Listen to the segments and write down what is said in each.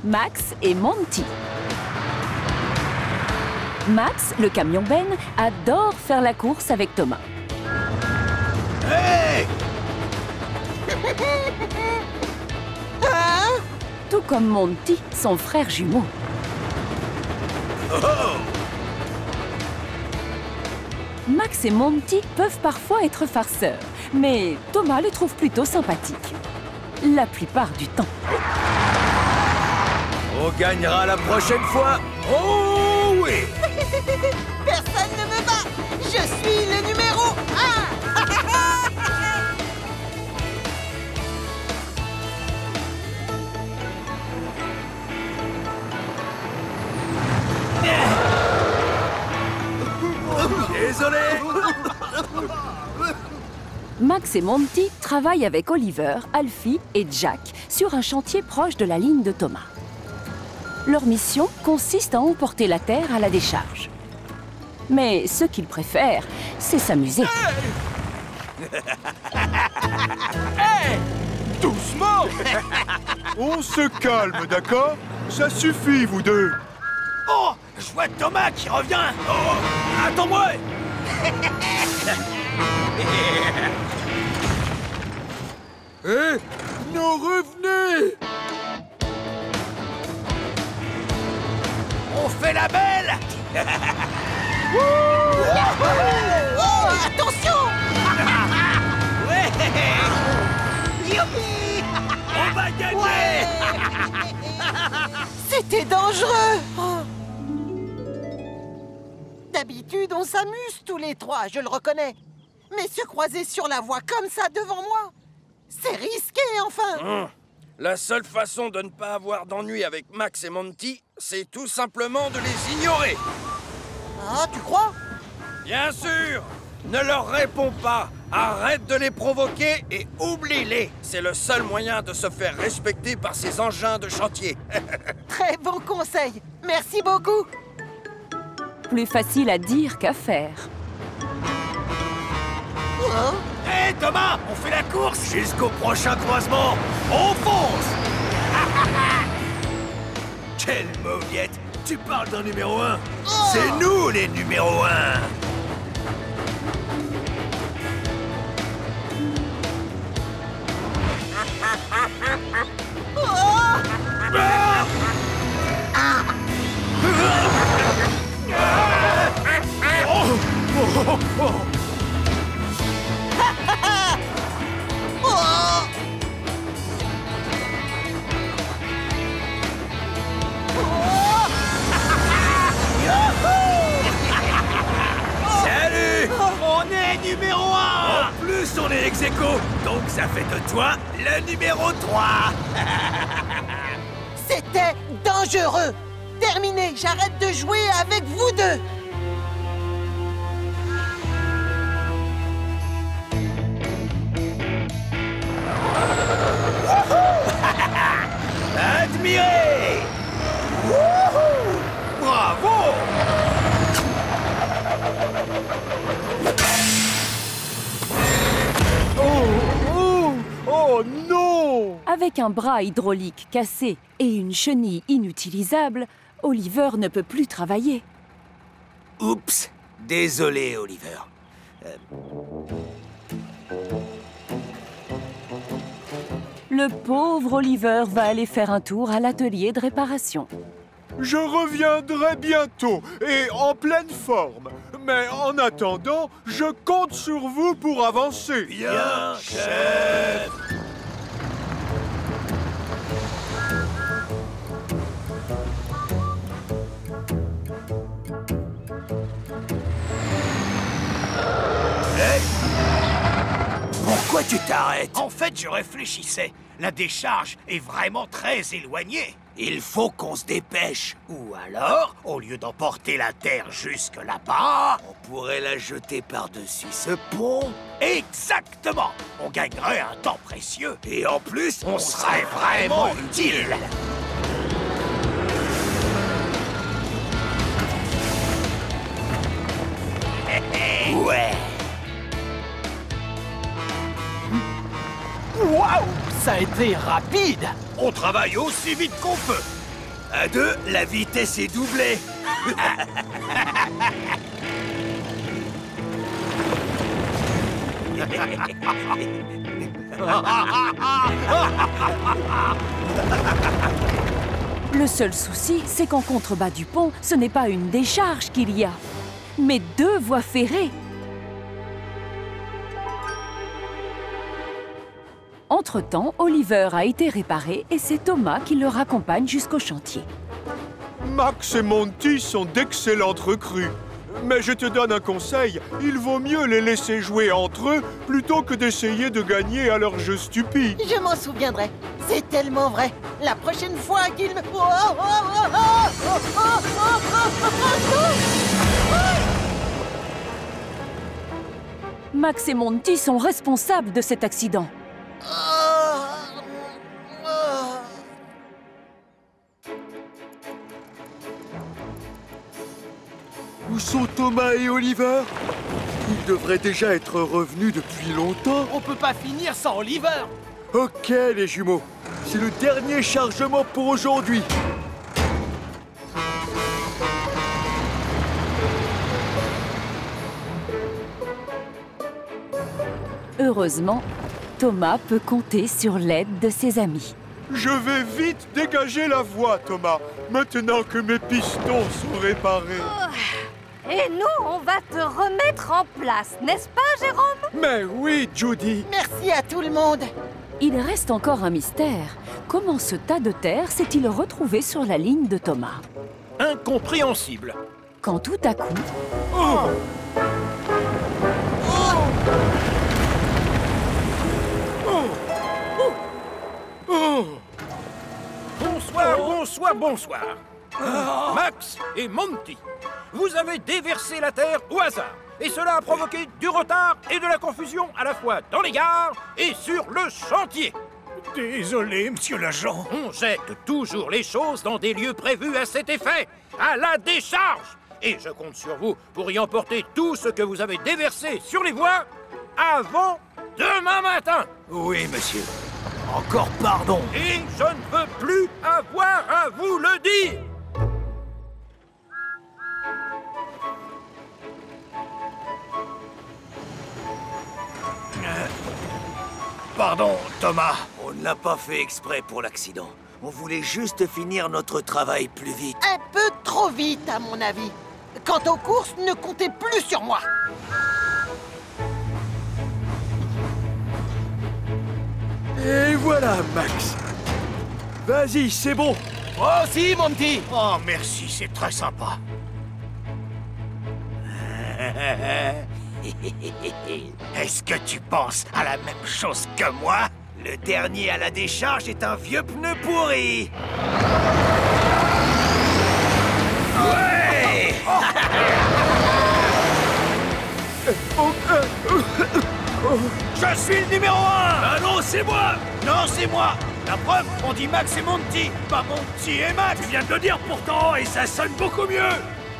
Max et Monty. Max, le camion Ben, adore faire la course avec Thomas. Hey! Hein? Tout comme Monty, son frère jumeau. Oh! Max et Monty peuvent parfois être farceurs, mais Thomas les trouve plutôt sympathiques. La plupart du temps. On gagnera la prochaine fois. Oh oui! Personne ne me bat! Je suis le numéro 1! Désolé! Max et Monty travaillent avec Oliver, Alfie et Jack sur un chantier proche de la ligne de Thomas. Leur mission consiste à emporter la terre à la décharge. Mais ce qu'ils préfèrent, c'est s'amuser. Hey! Doucement! On se calme, d'accord? Ça suffit, vous deux! Oh! Je vois Thomas qui revient! Oh! Attends-moi! Hé! Non, revenez! On fait la belle! Oh, attention! Ouais! Youpi! On va gagner! Ouais! C'était dangereux! D'habitude, on s'amuse tous les trois, je le reconnais. Mais se croiser sur la voie comme ça devant moi, c'est risqué, enfin! La seule façon de ne pas avoir d'ennui avec Max et Monty, c'est tout simplement de les ignorer. Ah, tu crois? Bien sûr! Ne leur réponds pas! Arrête de les provoquer et oublie-les! C'est le seul moyen de se faire respecter par ces engins de chantier. Très bon conseil. Merci beaucoup. Plus facile à dire qu'à faire. Oh, Hé Thomas, on fait la course jusqu'au prochain croisement. On fonce! Quelle mauviette! Tu parles d'un numéro 1? C'est nous les numéros 1! Salut! On est numéro 1! En plus, on est ex-aequo, donc ça fait de toi le numéro 3! c'était dangereux. Terminé, j'arrête de jouer avec vous deux. Admirez! Wouhou! Bravo! Oh non! Avec un bras hydraulique cassé et une chenille inutilisable, Oliver ne peut plus travailler. Oups! Désolé, Oliver. Le pauvre Oliver va aller faire un tour à l'atelier de réparation. Je reviendrai bientôt et en pleine forme. Mais en attendant, je compte sur vous pour avancer. Bien, chef! Hey! Pourquoi tu t'arrêtes? En fait, je réfléchissais. La décharge est vraiment très éloignée. Il faut qu'on se dépêche. Ou alors, au lieu d'emporter la terre jusque là-bas, on pourrait la jeter par-dessus ce pont. Exactement! On gagnerait un temps précieux. Et en plus, on serait vraiment utile. Ouais! Waouh! Ça a été rapide! On travaille aussi vite qu'on peut. À 2, la vitesse est doublée. Le seul souci, c'est qu'en contrebas du pont, ce n'est pas une décharge qu'il y a, mais 2 voies ferrées. Entre-temps, Oliver a été réparé et c'est Thomas qui le raccompagne jusqu'au chantier. Max et Monty sont d'excellentes recrues. Mais je te donne un conseil, il vaut mieux les laisser jouer entre eux plutôt que d'essayer de gagner à leur jeu stupide. Je m'en souviendrai. C'est tellement vrai. La prochaine fois qu'il me... Max et Monty sont responsables de cet accident. Où sont Thomas et Oliver? Ils devraient déjà être revenus depuis longtemps. On peut pas finir sans Oliver. Ok, les jumeaux. C'est le dernier chargement pour aujourd'hui. Heureusement, Thomas peut compter sur l'aide de ses amis. Je vais vite dégager la voie, Thomas, maintenant que mes pistons sont réparés. Et nous, on va te remettre en place, n'est-ce pas, Jérôme? Mais oui, Judy. Merci à tout le monde. Il reste encore un mystère. Comment ce tas de terre s'est-il retrouvé sur la ligne de Thomas? Incompréhensible. Quand tout à coup... Bonsoir. Max et Monty, vous avez déversé la terre au hasard. Et cela a provoqué du retard et de la confusion à la fois dans les gares et sur le chantier. Désolé, monsieur l'agent. On jette toujours les choses dans des lieux prévus à cet effet, à la décharge. Et je compte sur vous pour y emporter tout ce que vous avez déversé sur les voies avant demain matin. Oui, monsieur. Encore pardon. Et je ne veux plus avoir à vous le dire. Pardon, Thomas. On ne l'a pas fait exprès pour l'accident. On voulait juste finir notre travail plus vite. Un peu trop vite, à mon avis. Quant aux courses, ne comptez plus sur moi. Et voilà, Max. Vas-y, c'est bon. Moi aussi, Monty. Oh, merci, c'est très sympa. Est-ce que tu penses à la même chose que moi? Le dernier à la décharge est un vieux pneu pourri. Ouais. Je suis le numéro 1. Ah non, c'est moi. Non, c'est moi. La preuve, on dit Max et Monty, pas Monty et Max. Tu viens de le dire pourtant, et ça sonne beaucoup mieux.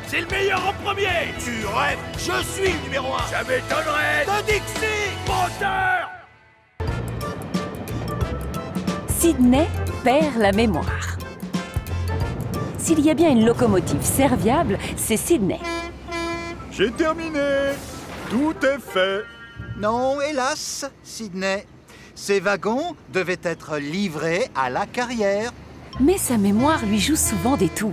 C'est le meilleur en premier. Tu rêves. Je suis le numéro 1. Ça m'étonnerait. De Dixie, moteur. Sydney perd la mémoire. S'il y a bien une locomotive serviable, c'est Sydney. J'ai terminé. Tout est fait. Non, hélas, Sydney. Ces wagons devaient être livrés à la carrière. Mais sa mémoire lui joue souvent des tours.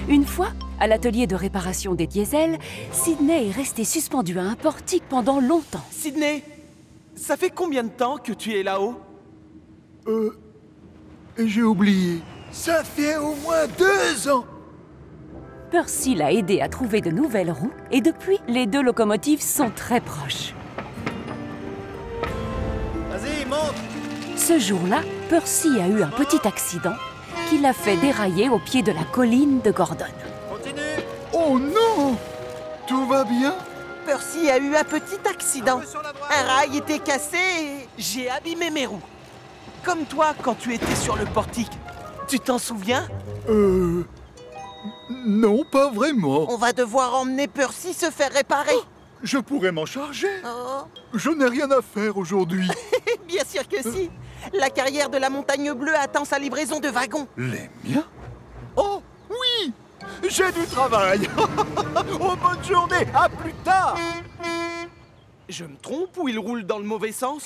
Une fois, à l'atelier de réparation des diesels, Sydney est resté suspendu à un portique pendant longtemps. Sydney, ça fait combien de temps que tu es là-haut? J'ai oublié. Ça fait au moins 2 ans. Percy l'a aidé à trouver de nouvelles roues et depuis, les 2 locomotives sont très proches. Vas-y, monte. Ce jour-là, Percy a eu un petit accident qui l'a fait dérailler au pied de la colline de Gordon. Continue. Oh non! Tout va bien? Percy a eu un petit accident. Sur la droite. Un rail était cassé et... J'ai abîmé mes roues. Comme toi quand tu étais sur le portique. Tu t'en souviens? Non, pas vraiment. On va devoir emmener Percy se faire réparer. Je pourrais m'en charger. Oh. Je n'ai rien à faire aujourd'hui. Bien sûr que si. La carrière de la Montagne Bleue attend sa livraison de wagons. Les miens? Oh, oui! J'ai du travail. Oh, bonne journée, à plus tard. Je me trompe ou il roule dans le mauvais sens?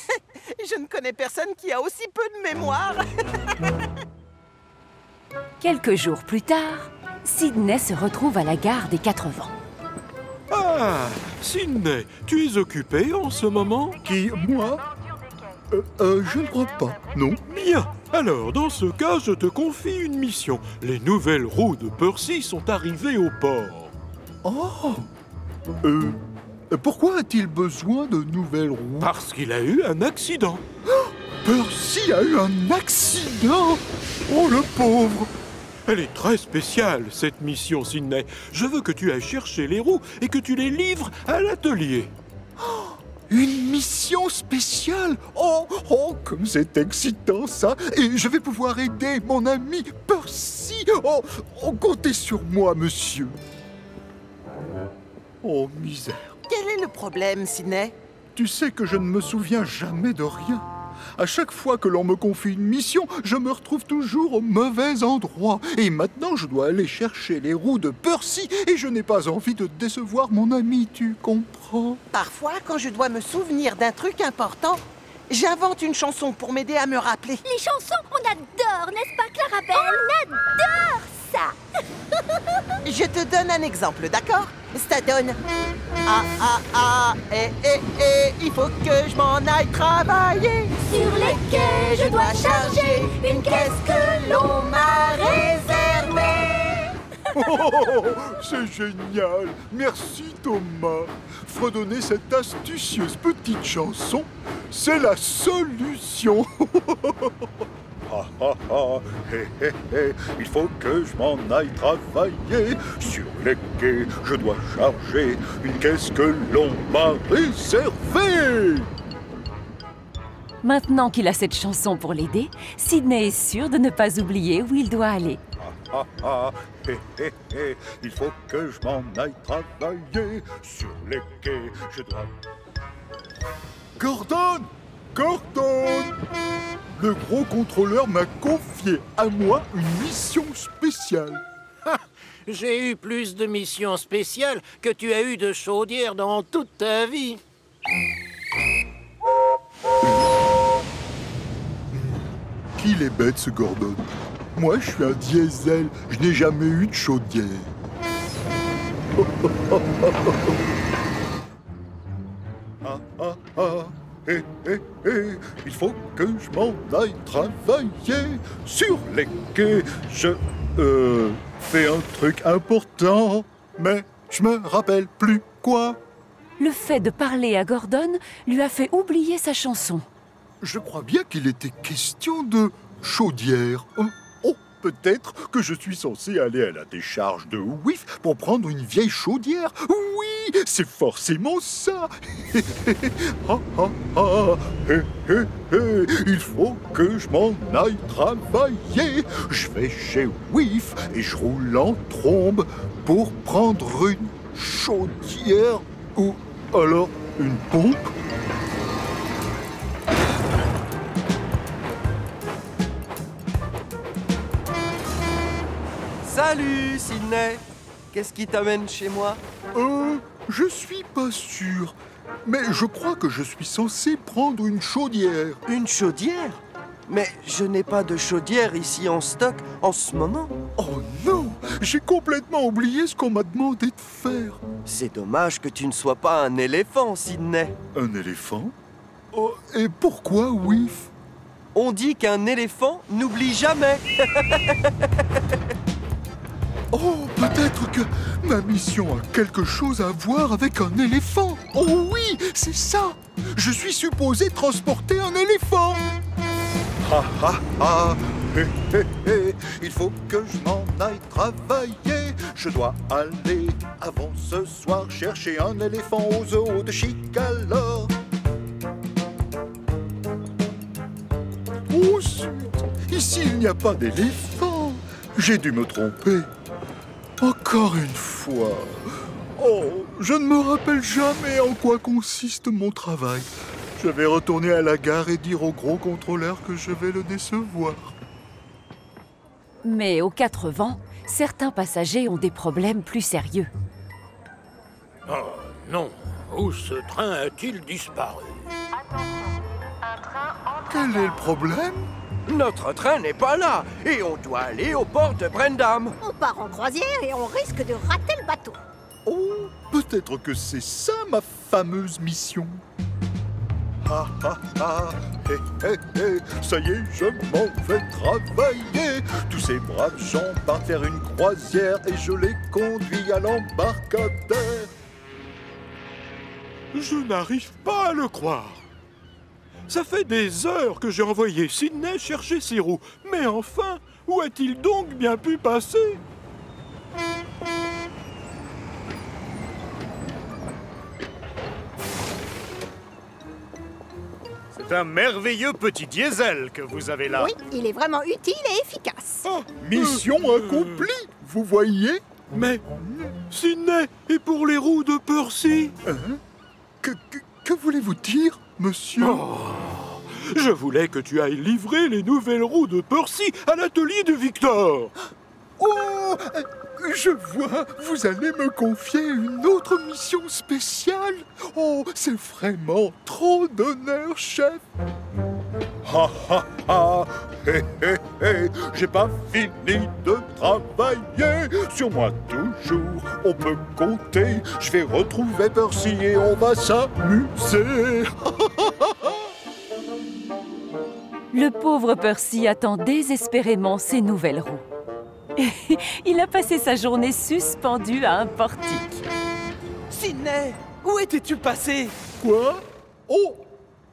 Je ne connais personne qui a aussi peu de mémoire. Quelques jours plus tard, Sydney se retrouve à la gare des Quatre Vents. Ah, Sydney, tu es occupé en ce moment? Qui, moi? Je ne crois pas, non. Bien. Alors, dans ce cas, je te confie une mission. Les nouvelles roues de Percy sont arrivées au port. Oh! Pourquoi a-t-il besoin de nouvelles roues? Parce qu'il a eu un accident. Percy a eu un accident! Oh, le pauvre! Elle est très spéciale, cette mission, Sydney. Je veux que tu ailles chercher les roues et que tu les livres à l'atelier. Une mission spéciale! Oh, comme c'est excitant, ça! Et je vais pouvoir aider mon ami Percy! Oh, comptez sur moi, monsieur! Oh, misère! Quel est le problème, Sydney? Tu sais que je ne me souviens jamais de rien. À chaque fois que l'on me confie une mission, je me retrouve toujours au mauvais endroit. Et maintenant, je dois aller chercher les roues de Percy et je n'ai pas envie de décevoir mon ami, tu comprends? Parfois, quand je dois me souvenir d'un truc important, j'invente une chanson pour m'aider à me rappeler. Les chansons, on adore, n'est-ce pas, Clarabelle? On adore ça. Je te donne un exemple, d'accord? Ça donne... Ah, il faut que je m'en aille travailler. Sur les quais, je dois charger une caisse que l'on m'a réservée. Oh, c'est génial! Merci Thomas! Fredonner cette astucieuse petite chanson, c'est la solution! Il faut que je m'en aille travailler. Sur les quais, je dois charger une caisse que l'on m'a réservée. Maintenant qu'il a cette chanson pour l'aider, Sydney est sûr de ne pas oublier où il doit aller. Il faut que je m'en aille travailler. Sur les quais, je dois... Gordon! Le gros contrôleur m'a confié à moi une mission spéciale. J'ai eu plus de missions spéciales que tu as eu de chaudières dans toute ta vie. Qu'il est bête, ce Gordon. Moi, je suis un diesel. Je n'ai jamais eu de chaudière. Il faut que je m'en aille travailler. Sur les quais, je fais un truc important. Mais je me rappelle plus quoi. Le fait de parler à Gordon lui a fait oublier sa chanson. Je crois bien qu'il était question de chaudière. Oh, peut-être que je suis censé aller à la décharge de Whiff pour prendre une vieille chaudière. Oui, c'est forcément ça. Il faut que je m'en aille travailler. Je vais chez Whiff et je roule en trombe pour prendre une chaudière ou alors une pompe. Salut, Sydney. Qu'est-ce qui t'amène chez moi? Je suis pas sûr. Mais je crois que je suis censé prendre une chaudière. Une chaudière? Mais je n'ai pas de chaudière ici en stock en ce moment. Oh non! J'ai complètement oublié ce qu'on m'a demandé de faire. C'est dommage que tu ne sois pas un éléphant, Sydney. Un éléphant? Oh, et pourquoi, Whiff? On dit qu'un éléphant n'oublie jamais. Oh, peut-être que ma mission a quelque chose à voir avec un éléphant. Oh oui, c'est ça. Je suis supposé transporter un éléphant. Il faut que je m'en aille travailler. Je dois aller avant ce soir chercher un éléphant au zoo de Chicalor. Oh zut! Ici, il n'y a pas d'éléphant. J'ai dû me tromper. Encore une fois. Oh, je ne me rappelle jamais en quoi consiste mon travail. Je vais retourner à la gare et dire au gros contrôleur que je vais le décevoir. Mais aux 4 vents, certains passagers ont des problèmes plus sérieux. Oh non, où ce train a-t-il disparu? Quel est le problème? Notre train n'est pas là et on doit aller au port de Brendam. On part en croisière et on risque de rater le bateau. Oh, peut-être que c'est ça ma fameuse mission. Ha ha ha, hé hé hé, ça y est, je m'en vais travailler. Tous ces braves gens partent faire une croisière et je les conduis à l'embarcadère. Je n'arrive pas à le croire. Ça fait des heures que j'ai envoyé Sydney chercher ses roues. Mais enfin, où a-t-il donc bien pu passer? C'est un merveilleux petit diesel que vous avez là. Oui, il est vraiment utile et efficace. Oh, mission accomplie, vous voyez? Mais Sydney, et pour les roues de Percy? Hein? Que voulez-vous dire, monsieur? Oh, je voulais que tu ailles livrer les nouvelles roues de Percy à l'atelier de Victor. Oh, je vois, vous allez me confier une autre mission spéciale. Oh, c'est vraiment trop d'honneur, chef. Ha ha ha, hé hé hé, j'ai pas fini de travailler. Sur moi toujours, on peut compter. Je vais retrouver Percy et on va s'amuser. Le pauvre Percy attend désespérément ses nouvelles roues. Il a passé sa journée suspendu à un portique. Sydney, où étais-tu passé? Quoi? Oh,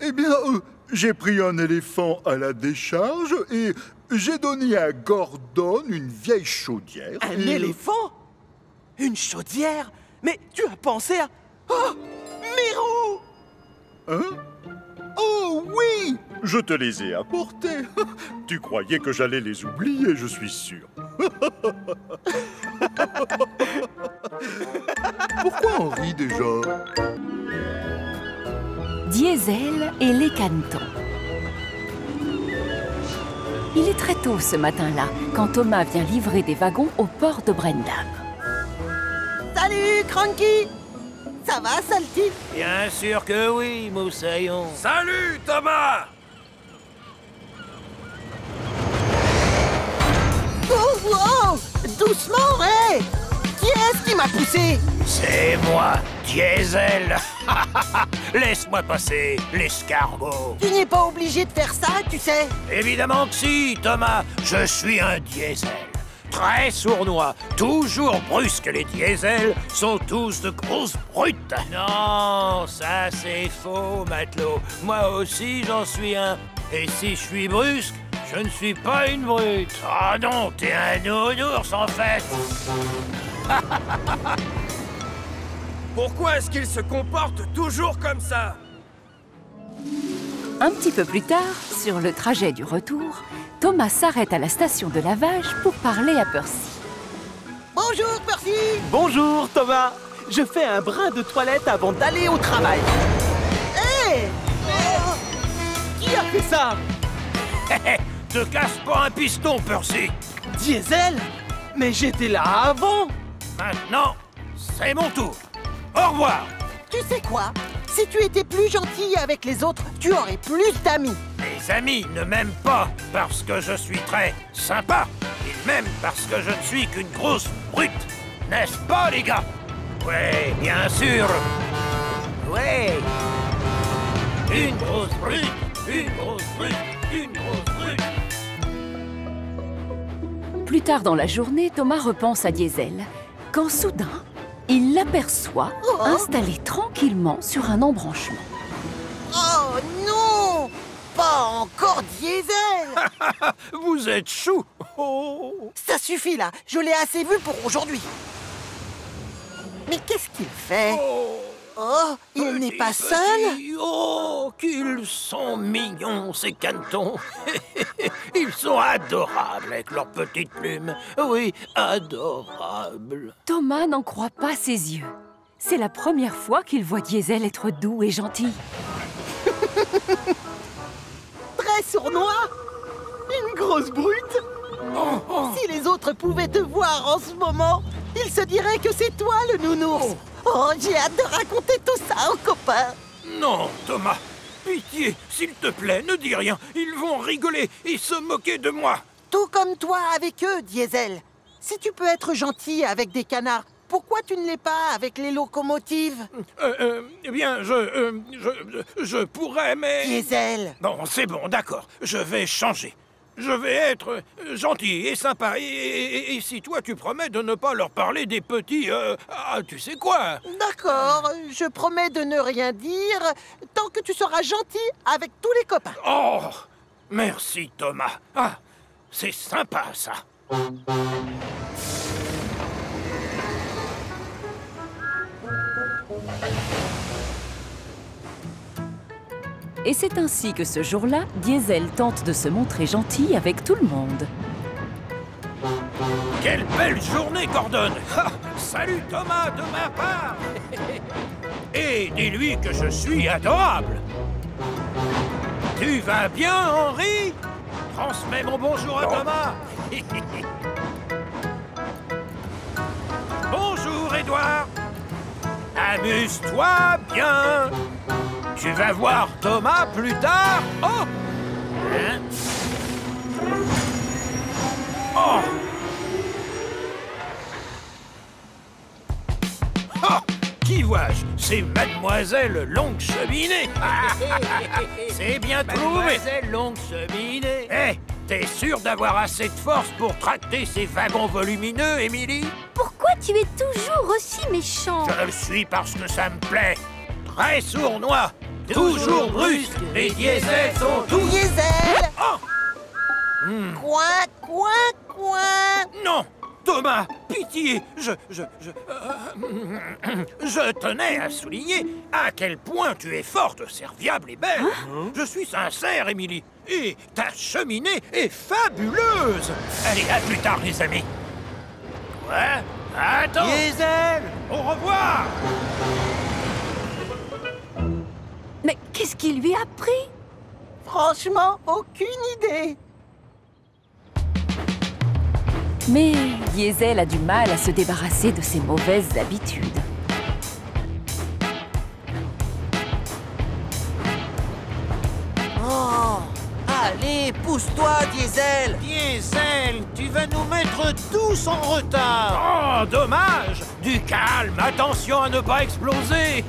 eh bien, j'ai pris un éléphant à la décharge et j'ai donné à Gordon une vieille chaudière. Un éléphant? Une chaudière? Mais tu as pensé à... Oh, mes roues! Hein? Oh oui! Je te les ai apportés. Tu croyais que j'allais les oublier, je suis sûr. Pourquoi on rit déjà? Diesel et les canetons. Il est très tôt ce matin-là, quand Thomas vient livrer des wagons au port de Brendam. Salut, Cranky! Ça va, Salty? Bien sûr que oui, Moussaillon. Salut, Thomas! Oh, oh! Doucement, hé! Qui est-ce qui m'a poussé? C'est moi, Diesel. Laisse-moi passer, l'escargot. Tu n'es pas obligé de faire ça, tu sais. Évidemment que si, Thomas. Je suis un Diesel. Très sournois, toujours brusque. Les diesels sont tous de grosses brutes. Non, ça c'est faux, matelot. Moi aussi j'en suis un. Et si je suis brusque, je ne suis pas une brute. Ah non, t'es un nounours en fait. Pourquoi est-ce qu'il se comporte toujours comme ça? Un petit peu plus tard, sur le trajet du retour, Thomas s'arrête à la station de lavage pour parler à Percy. Bonjour, Percy! Bonjour, Thomas. Je fais un brin de toilette avant d'aller au travail. Hé! Qui a fait ça? Te casse pas un piston, Percy. Diesel? Mais j'étais là avant. Maintenant, c'est mon tour. Au revoir. Tu sais quoi? Si tu étais plus gentil avec les autres, tu aurais plus d'amis. Mes amis ne m'aiment pas parce que je suis très sympa. Ils m'aiment parce que je ne suis qu'une grosse brute. N'est-ce pas, les gars? Ouais, bien sûr. Ouais. Une grosse brute, une grosse brute, une grosse brute. Plus tard dans la journée, Thomas repense à Diesel, quand soudain, il l'aperçoit installé tranquillement sur un embranchement. Oh non! Pas encore Diesel! Vous êtes chou! Oh. Ça suffit là, je l'ai assez vu pour aujourd'hui. Mais qu'est-ce qu'il fait? Oh, il n'est pas seul? Oh, qu'ils sont mignons, ces canetons. Ils sont adorables avec leurs petites plumes. Oui, adorables. Thomas n'en croit pas ses yeux. C'est la première fois qu'il voit Diesel être doux et gentil. Très sournois. Une grosse brute. Si les autres pouvaient te voir en ce moment, ils se diraient que c'est toi le nounours. Oh, j'ai hâte de raconter tout ça aux copains. Non, Thomas. Pitié, s'il te plaît, ne dis rien. Ils vont rigoler et se moquer de moi. Tout comme toi avec eux, Diesel. Si tu peux être gentil avec des canards, pourquoi tu ne l'es pas avec les locomotives? Eh bien, je pourrais, mais... Diesel. Bon, c'est bon, d'accord. Je vais changer. Je vais être gentil et sympa. Et si toi, tu promets de ne pas leur parler des petits... tu sais quoi? D'accord, je promets de ne rien dire tant que tu seras gentil avec tous les copains. Oh, merci, Thomas. Ah, c'est sympa, ça. Et c'est ainsi que ce jour-là, Diesel tente de se montrer gentil avec tout le monde. Quelle belle journée, Gordon! Salut, Thomas, de ma part! Et dis-lui que je suis adorable! Tu vas bien, Henri? Transmets mon bonjour à Thomas! Bonjour, Édouard! Amuse-toi bien! Tu vas voir Thomas plus tard? Oh! Hein? Oh! Oh! Qui vois-je? C'est Mademoiselle Longue Cheminée! C'est bien trouvé! Mademoiselle Longue Cheminée! Hé! T'es sûr d'avoir assez de force pour tracter ces wagons volumineux, Émilie? Pourquoi tu es toujours aussi méchant? Je le suis parce que ça me plaît. Très sournois, toujours brusque, les diesels sont tous... Diesel! Oh! Coin, coin, coin! Non! Thomas, pitié, je tenais à souligner à quel point tu es forte, serviable et belle. Je suis sincère, Émilie. Et ta cheminée est fabuleuse. Allez, à plus tard, les amis. Ouais, attends. Diesel! Au revoir. Mais qu'est-ce qui lui a pris? Franchement, aucune idée. Mais Diesel a du mal à se débarrasser de ses mauvaises habitudes. Oh! Allez, pousse-toi, Diesel! Diesel, tu vas nous mettre tous en retard. Oh, dommage. Du calme, attention à ne pas exploser.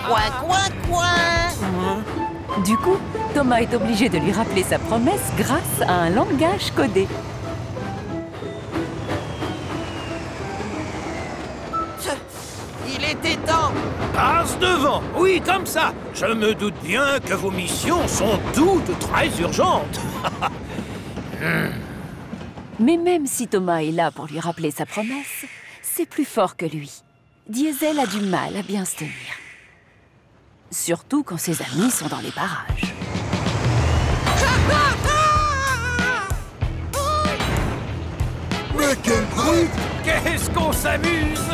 Coin, coin, coin! Du coup, Thomas est obligé de lui rappeler sa promesse grâce à un langage codé. Il était temps! Passe devant. Oui, comme ça. Je me doute bien que vos missions sont toutes très urgentes. Mais même si Thomas est là pour lui rappeler sa promesse, c'est plus fort que lui. Diesel a du mal à bien se tenir. Surtout quand ses amis sont dans les barrages. Mais quel brute! Qu'est-ce qu'on s'amuse!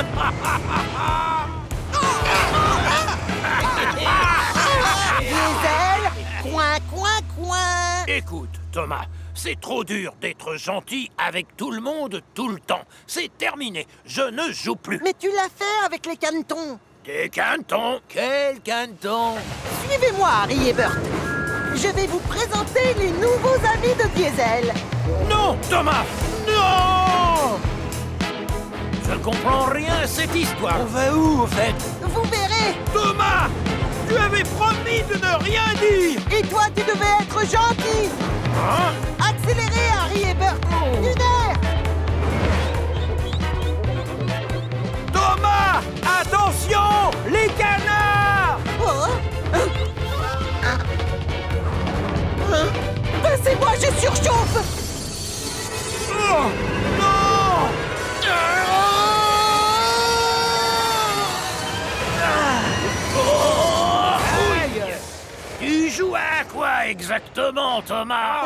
Diesel! Coin, coin, coin! Écoute, Thomas, c'est trop dur d'être gentil avec tout le monde tout le temps. C'est terminé, je ne joue plus. Mais tu l'as fait avec les canetons! Des canetons? Quel caneton? Suivez-moi, Harry et Bert. Je vais vous présenter les nouveaux amis de Diesel. Non, Thomas! Non! Je ne comprends rien à cette histoire. On va où, en fait? Vous verrez. Thomas! Tu avais promis de ne rien dire! Et toi, tu devais être gentil. Hein? Accélérez, Harry et Bert. Lunaire! Thomas! Attention! Les canards! Oh. Passez-moi, je surchauffe! Oh! Non! Aïe! Tu joues à quoi exactement, Thomas?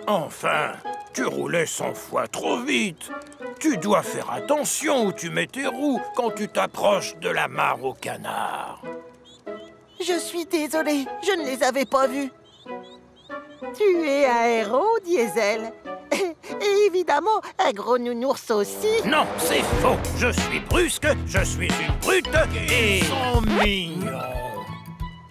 Enfin, Tu roulais 100 fois trop vite. Tu dois faire attention où tu mets tes roues quand tu t'approches de la mare au canard. Je suis désolée, je ne les avais pas vus. Tu es un héros, Diesel. Et évidemment, un gros nounours aussi. Non, c'est faux. Je suis brusque, je suis une brute et... Ils sont mignons.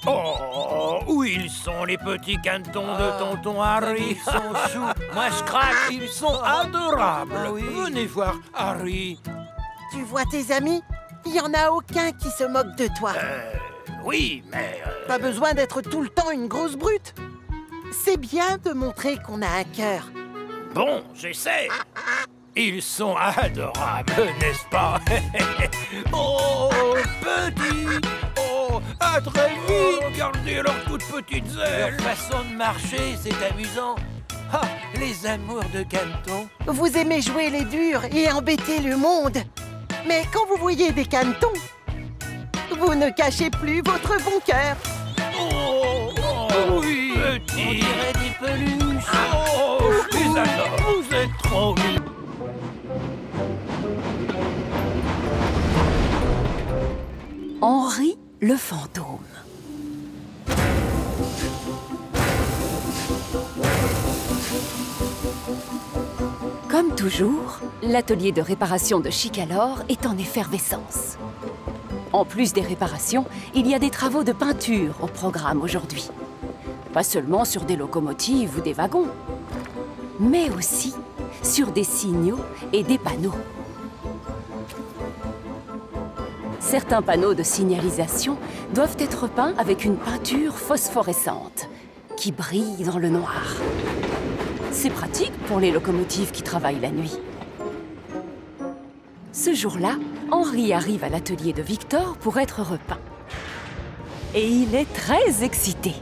Oh, où ils sont les petits canetons de tonton Harry? Ils sont choux. Moi, je craque. Ils sont adorables. Venez voir Harry. Tu vois tes amis? Il n'y en a aucun qui se moque de toi. Oui, mais... Pas besoin d'être tout le temps une grosse brute. C'est bien de montrer qu'on a un cœur. Bon, j'essaie. Ils sont adorables, n'est-ce pas? Oh, petits. Oh, à très vite. Regardez leurs toutes petites ailes. Leur façon de marcher, c'est amusant. Ah, les amours de caneton. Vous aimez jouer les durs et embêter le monde. Mais quand vous voyez des canetons, vous ne cachez plus votre bon cœur. Oh, oui, petit. On dirait des peluches. Oh, je les adore. Vous êtes trop mignons. Henri le fantôme. Comme toujours, l'atelier de réparation de Chicalor est en effervescence. En plus des réparations, il y a des travaux de peinture au programme aujourd'hui. Pas seulement sur des locomotives ou des wagons, mais aussi sur des signaux et des panneaux. Certains panneaux de signalisation doivent être peints avec une peinture phosphorescente qui brille dans le noir. C'est pratique pour les locomotives qui travaillent la nuit. Ce jour-là, Henri arrive à l'atelier de Victor pour être repeint. Et il est très excité.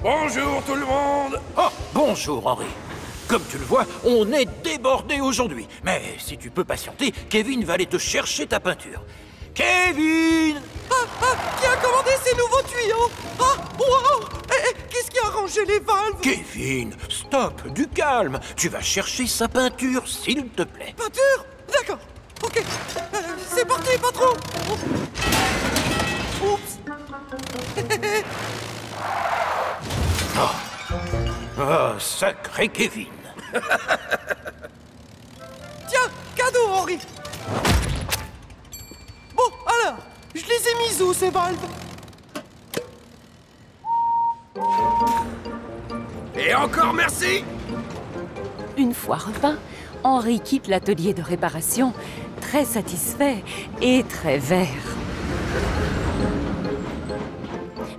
Bonjour tout le monde. Oh, bonjour Henri. Comme tu le vois, on est débordé aujourd'hui. Mais si tu peux patienter, Kevin va aller te chercher ta peinture. Kevin! Qui a commandé ces nouveaux tuyaux? Wow! Qu'est-ce qui a rangé les valves? Kevin, stop, du calme. Tu vas chercher sa peinture, s'il te plaît. Peinture? D'accord. Ok. C'est parti, patron. Oups. Oh, sacré Kevin. Tiens, cadeau, Henri. Bon, alors, je les ai mises où, ces valves? Et encore merci. Une fois repeint, Henri quitte l'atelier de réparation, très satisfait et très vert.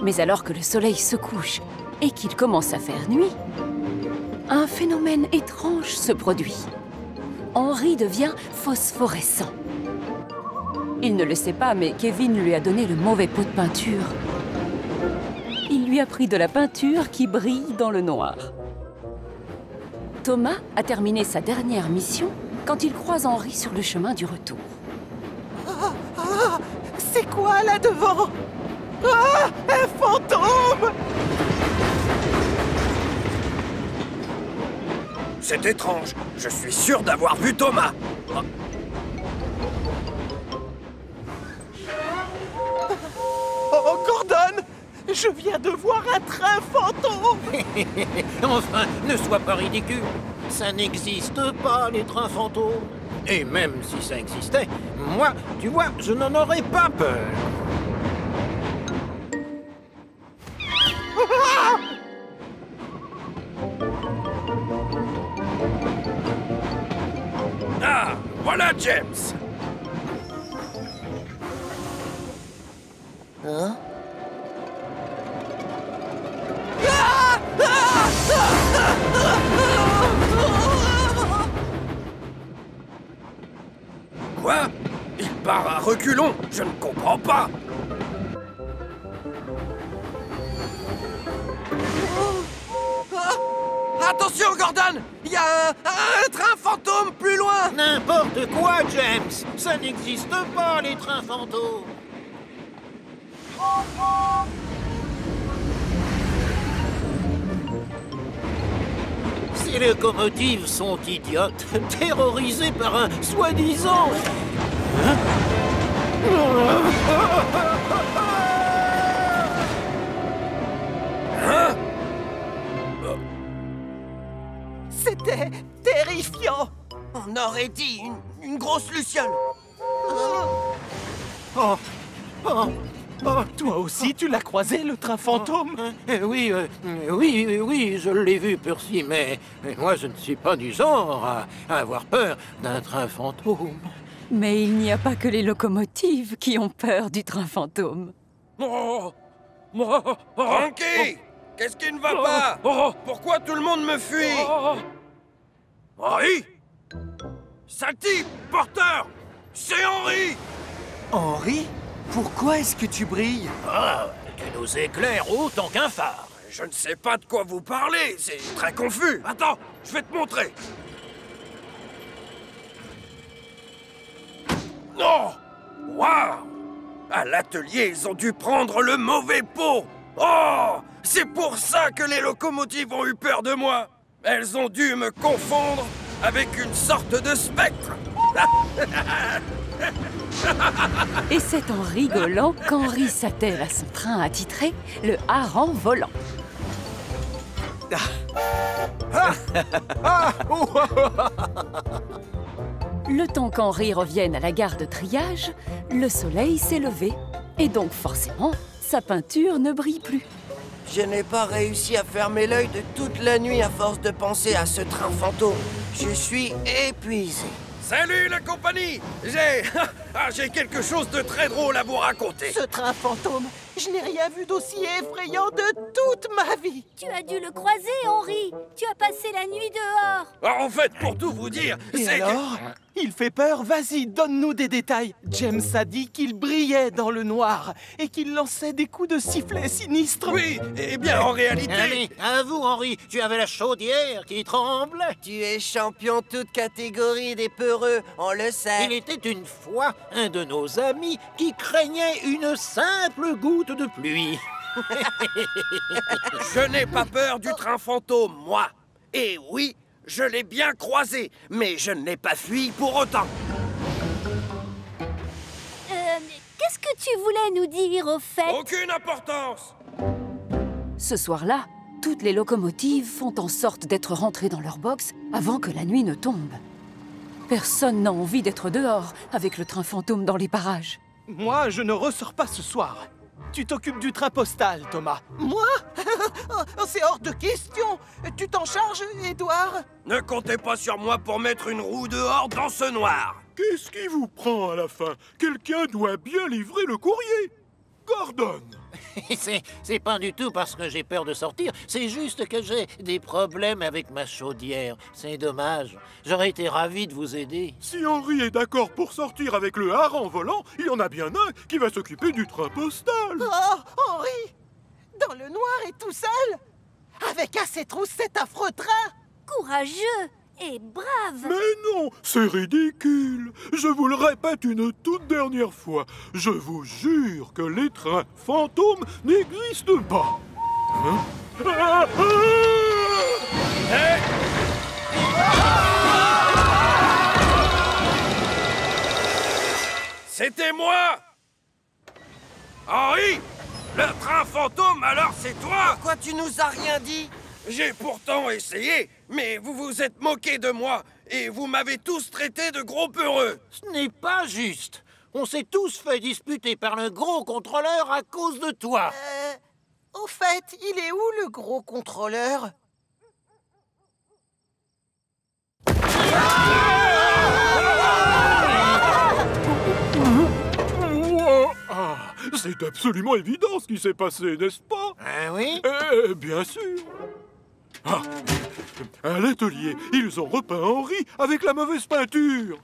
Mais alors que le soleil se couche et qu'il commence à faire nuit, un phénomène étrange se produit. Henri devient phosphorescent. Il ne le sait pas, mais Kevin lui a donné le mauvais pot de peinture. Il lui a pris de la peinture qui brille dans le noir. Thomas a terminé sa dernière mission quand il croise Henri sur le chemin du retour. C'est quoi là devant? Un fantôme! C'est étrange. Je suis sûr d'avoir vu Thomas. Oh, Gordon! Je viens de voir un train fantôme! Enfin, ne sois pas ridicule. Ça n'existe pas, les trains fantômes. Et même si ça existait, moi, tu vois, je n'en aurais pas peur. Ah, voilà James. Hein? Quoi? Il part à reculons. Je ne comprends pas. Attention, Gordon! Il y a un train fantôme plus loin! N'importe quoi, James. Ça n'existe pas, les trains fantômes. Ces locomotives sont idiotes, terrorisées par un soi-disant... Hein? Hein? C'était terrifiant. On aurait dit une grosse luciole. Oh, toi aussi, tu l'as croisé, le train fantôme? Oui, je l'ai vu, Percy, mais moi, je ne suis pas du genre à avoir peur d'un train fantôme. Mais il n'y a pas que les locomotives qui ont peur du train fantôme. Frankie, qu'est-ce qui ne va pas? Pourquoi tout le monde me fuit? Henri? Sale type, porteur! C'est Henri! Henri? Pourquoi est-ce que tu brilles? Ah, tu nous éclaires autant qu'un phare. Je ne sais pas de quoi vous parlez, c'est très confus. Attends, je vais te montrer. Non! Waouh! À l'atelier, ils ont dû prendre le mauvais pot! Oh! C'est pour ça que les locomotives ont eu peur de moi! Elles ont dû me confondre avec une sorte de spectre! Et c'est en rigolant qu'Henri s'attelle à son train attitré, le hareng volant. Le temps qu'Henri revienne à la gare de triage, le soleil s'est levé. Et donc forcément, sa peinture ne brille plus. Je n'ai pas réussi à fermer l'œil de toute la nuit à force de penser à ce train fantôme. Je suis épuisé. Salut la compagnie! J'ai quelque chose de très drôle à vous raconter. Ce train fantôme, je n'ai rien vu d'aussi effrayant de toute ma vie. Tu as dû le croiser, Henri. Tu as passé la nuit dehors. Alors, en fait, pour tout vous dire, Et c'est alors? Il fait peur? Vas-y, donne-nous des détails. James a dit qu'il brillait dans le noir et qu'il lançait des coups de sifflet sinistres. Oui, eh bien, en réalité... Allez, à vous, Henri, tu avais la chaudière qui tremble. Tu es champion toute catégorie des peureux, on le sait. Il était une fois un de nos amis qui craignait une simple goutte de pluie. Je n'ai pas peur du train fantôme, moi. Et oui, je l'ai bien croisé, mais je n'ai pas fui pour autant. Qu'est-ce que tu voulais nous dire, au fait? Aucune importance! Ce soir-là, toutes les locomotives font en sorte d'être rentrées dans leur box avant que la nuit ne tombe. Personne n'a envie d'être dehors avec le train fantôme dans les parages. Moi, je ne ressors pas ce soir. Tu t'occupes du train postal, Thomas. Moi? C'est hors de question. Tu t'en charges, Édouard? Ne comptez pas sur moi pour mettre une roue dehors dans ce noir. Qu'est-ce qui vous prend à la fin? Quelqu'un doit bien livrer le courrier. Gordon! C'est pas du tout parce que j'ai peur de sortir, c'est juste que j'ai des problèmes avec ma chaudière. C'est dommage. J'aurais été ravi de vous aider. Si Henri est d'accord pour sortir avec le hareng volant, il y en a bien un qui va s'occuper du train postal. Oh, Henri! Dans le noir et tout seul? Avec à ses trousses cet affreux train? Courageux et brave. Mais non, c'est ridicule. Je vous le répète une toute dernière fois. Je vous jure que les trains fantômes n'existent pas. Hein? C'était moi! Henri! Le train fantôme, alors c'est toi! Pourquoi tu nous as rien dit? J'ai pourtant essayé, mais vous vous êtes moqué de moi et vous m'avez tous traité de gros peureux. Ce n'est pas juste. On s'est tous fait disputer par le gros contrôleur à cause de toi. Au fait, il est où le gros contrôleur? C'est absolument évident ce qui s'est passé, n'est-ce pas? Ah oui? Bien sûr. Ah, à l'atelier, ils ont repeint Henri avec la mauvaise peinture.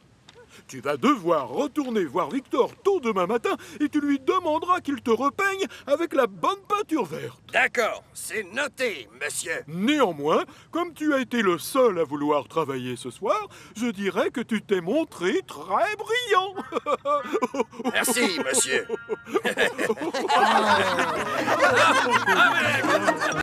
Tu vas devoir retourner voir Victor tôt demain matin et tu lui demanderas qu'il te repeigne avec la bonne peinture verte. D'accord, c'est noté, monsieur. Néanmoins, comme tu as été le seul à vouloir travailler ce soir, je dirais que tu t'es montré très brillant. Merci, monsieur.